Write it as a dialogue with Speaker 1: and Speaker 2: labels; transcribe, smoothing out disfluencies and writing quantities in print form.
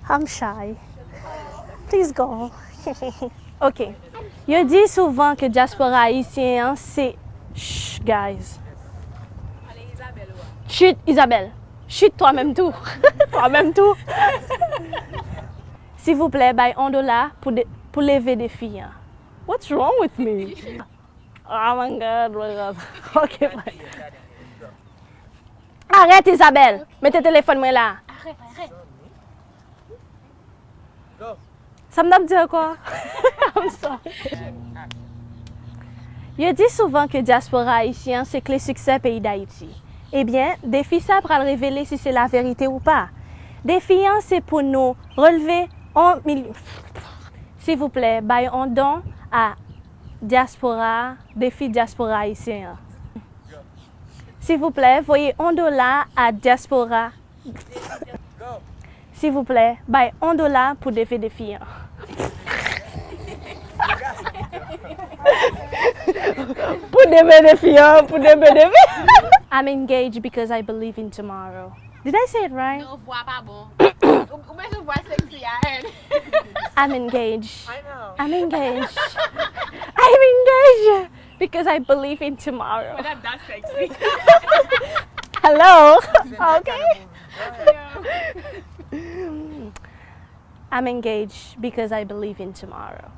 Speaker 1: I'm shy. Please go. OK. Je dis souvent que diaspora haïtien, c'est... Chut, guys. Chut, Isabelle. Chut, toi-même tout. Toi-même tout. S'il vous plaît, buy $1 pour lever des filles. What's wrong with me? Oh my God. Oh my God. OK, bye. Arrête, Isabelle. Mets tes téléphones, moi, là.
Speaker 2: Arrête.
Speaker 1: Ça me dit quoi? I'm sorry. Je dis souvent que diaspora haïtien, c'est que le succès pays d'Haïti. Eh bien, défi ça pour révéler si c'est la vérité ou pas. Défi, c'est pour nous relever en million. S'il vous plaît, buy un don à diaspora, défi diaspora haïtien. S'il vous plaît, voyez $1 à diaspora. S'il vous plaît, buy $1 pour défi des filles. Pour des filles, pour des filles. I'm engaged because I believe in tomorrow. Did I say it right?
Speaker 2: Non, voix pas bon. Ou même je vois sexy à elle.
Speaker 1: I'm engaged.
Speaker 3: I know.
Speaker 1: I'm engaged. I'm engaged because I believe in tomorrow.
Speaker 2: But that's sexy.
Speaker 1: Hello. Okay. I'm engaged because I believe in tomorrow.